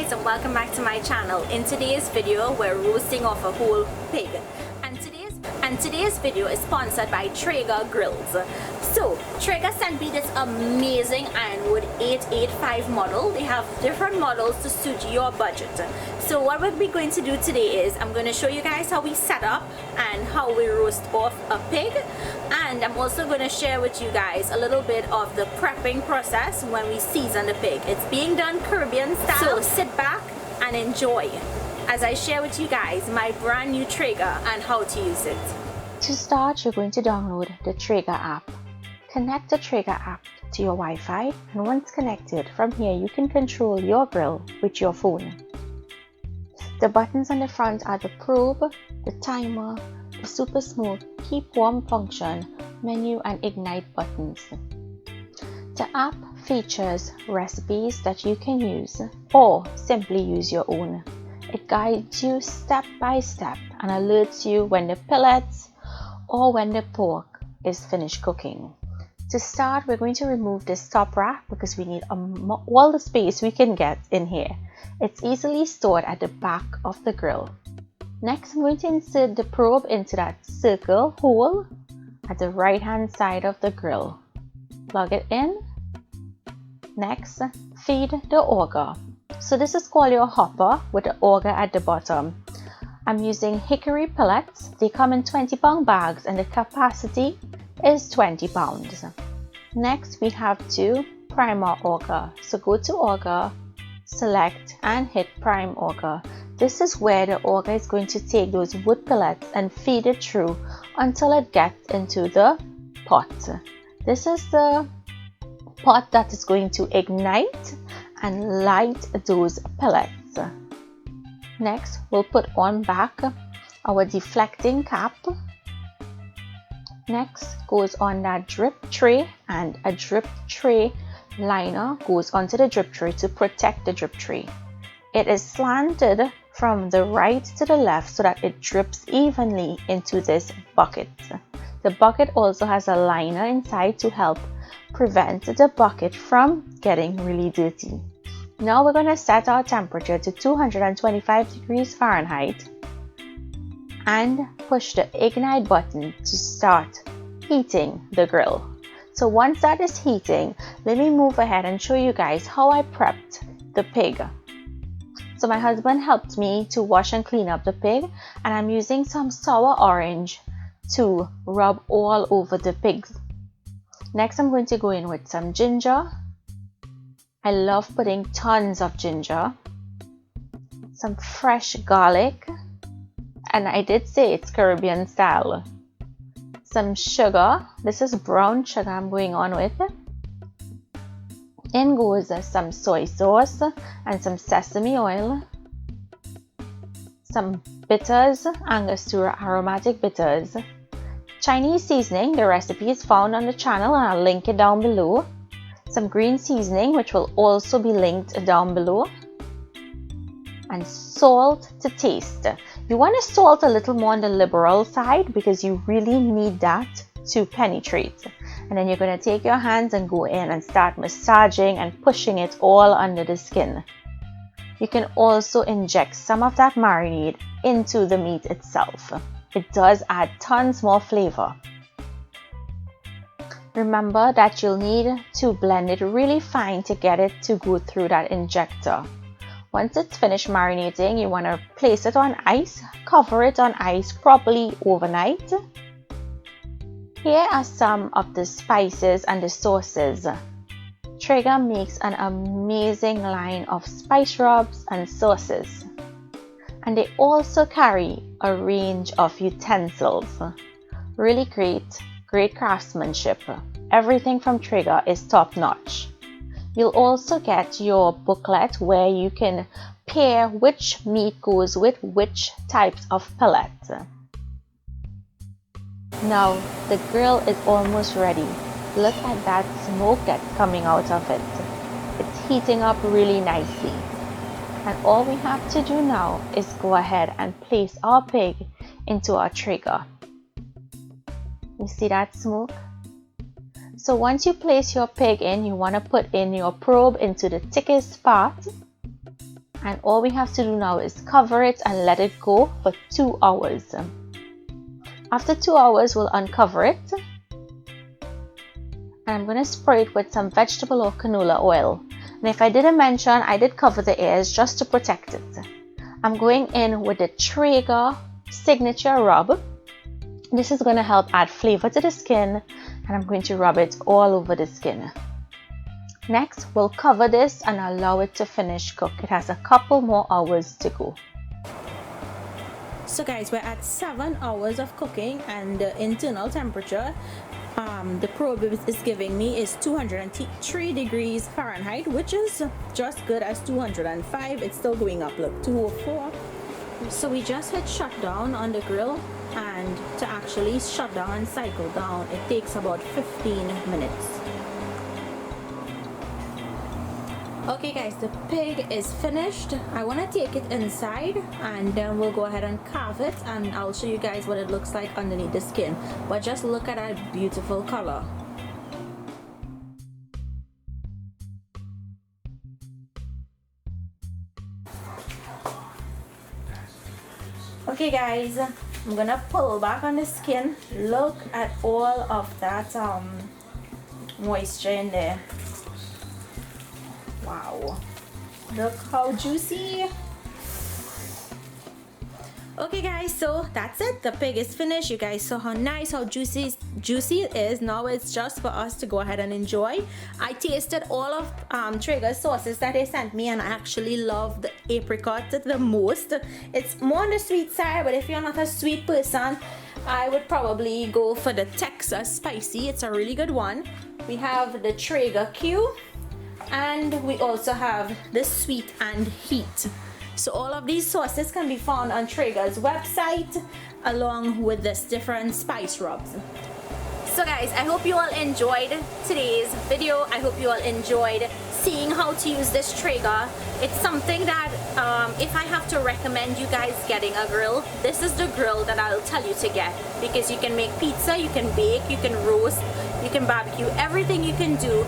guys, and welcome back to my channel. In today's video we're roasting off a whole pig, and today's video is sponsored by Traeger grills. So Traeger sent me this amazing Ironwood 885 model. They have different models to suit your budget. So what we're going to do today is I'm going to show you guys how we set up and how we roast off a pig, and I'm also going to share with you guys a little bit of the prepping process when we season the pig. It's being done Caribbean style, so sit back and enjoy as I share with you guys my brand new Traeger and how to use it. To start, you're going to download the Traeger app. Connect the Traeger app to your Wi-Fi, and once connected, from here you can control your grill with your phone. The buttons on the front are the probe, the timer, the super smooth keep warm function, menu and ignite buttons. The app features recipes that you can use or simply use your own. It guides you step by step and alerts you when the pellets or when the pork is finished cooking. To start, we're going to remove this top rack because we need all the space we can get in here. It's easily stored at the back of the grill. Next, I'm going to insert the probe into that circle hole at the right hand side of the grill. Plug it in. Next, feed the auger. So this is called your hopper with the auger at the bottom. I'm using hickory pellets. They come in 20-pound bags and the capacity is 20 pounds. Next, we have to prime our auger. So go to auger, select and hit prime auger. This is where the auger is going to take those wood pellets and feed it through until it gets into the pot. This is the pot that is going to ignite and light those pellets. Next, we'll put on back our deflecting cap. Next goes on that drip tray, and a drip tray liner goes onto the drip tray to protect the drip tray. It is slanted from the right to the left so that it drips evenly into this bucket. The bucket also has a liner inside to help prevent the bucket from getting really dirty. Now we're going to set our temperature to 225 degrees Fahrenheit and push the ignite button to start heating the grill. So once that is heating, let me move ahead and show you guys how I prepped the pig. So my husband helped me to wash and clean up the pig, and I'm using some sour orange to rub all over the pig. Next, I'm going to go in with some ginger. I love putting tons of ginger, some fresh garlic, and I did say it's Caribbean style. Some sugar. This is brown sugar I'm going on with. In goes some soy sauce and some sesame oil, some bitters, Angostura aromatic bitters, Chinese seasoning. The recipe is found on the channel and I'll link it down below. Some green seasoning, which will also be linked down below, and salt to taste. You want to salt a little more on the liberal side because you really need that to penetrate. And then you're going to take your hands and go in and start massaging and pushing it all under the skin. You can also inject some of that marinade into the meat itself. It does add tons more flavor. Remember that you'll need to blend it really fine to get it to go through that injector. Once it's finished marinating, you want to place it on ice, cover it on ice properly overnight. Here are some of the spices and the sauces. Traeger makes an amazing line of spice rubs and sauces. And they also carry a range of utensils. Really great craftsmanship. Everything from Traeger is top notch. You'll also get your booklet where you can pair which meat goes with which types of pellet. Now the grill is almost ready. Look at that smoke that's coming out of it. It's heating up really nicely. And all we have to do now is go ahead and place our pig into our Traeger. You see that smoke? So once you place your pig in, you want to put in your probe into the thickest part And all we have to do now is cover it and let it go for 2 hours. After 2 hours, we'll uncover it. And I'm going to spray it with some vegetable or canola oil. And if I didn't mention, I did cover the ears just to protect it. I'm going in with the Traeger signature rub. This is going to help add flavor to the skin, and I'm going to rub it all over the skin. Next, we'll cover this and allow it to finish cook. It has a couple more hours to go. So guys, we're at 7 hours of cooking, and the internal temperature the probe is giving me is 203 degrees Fahrenheit, which is just good as 205. It's still going up, look, 204. So we just hit shut down on the grill, and to actually shut down and cycle down, it takes about 15 minutes. Okay guys, the pig is finished. I want to take it inside and then we'll go ahead and carve it, and I'll show you guys what it looks like underneath the skin. But just look at that beautiful color. Okay guys, I'm gonna pull back on the skin. Look at all of that moisture in there. Wow, look how juicy. Okay guys, so that's it. The pig is finished. You guys saw how nice, how juicy it is. Now it's just for us to go ahead and enjoy. I tasted all of Traeger's sauces that they sent me, and I actually love the apricot the most. It's more on the sweet side, but if you're not a sweet person, I would probably go for the Texas spicy. It's a really good one. We have the Traeger Q, and we also have the sweet and heat. So all of these sauces can be found on Traeger's website, along with this different spice rubs. So guys, I hope you all enjoyed today's video. I hope you all enjoyed seeing how to use this Traeger. It's something that if I have to recommend you guys getting a grill, this is the grill that I'll tell you to get, because you can make pizza, you can bake, you can roast, you can barbecue, everything you can do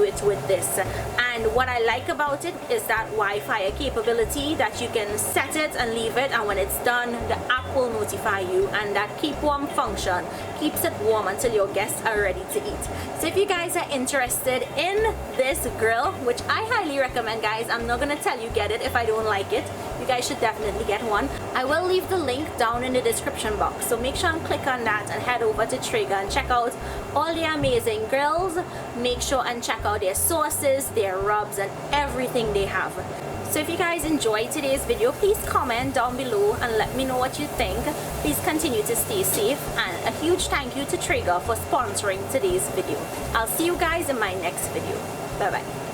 it with this. And what I like about it is that Wi-Fi capability, that you can set it and leave it, and when it's done, the app will notify you, and that keep warm function keeps it warm until your guests are ready to eat. So if you guys are interested in this grill, which I highly recommend guys, I'm not gonna tell you get it if I don't like it. You guys should definitely get one. I will leave the link down in the description box, so make sure and click on that and head over to Traeger and check out all their amazing grills. Make sure and check out their sauces, their rubs, and everything they have. So if you guys enjoyed today's video, please comment down below and let me know what you think. Please continue to stay safe, and a huge thank you to Traeger for sponsoring today's video. I'll see you guys in my next video. Bye bye.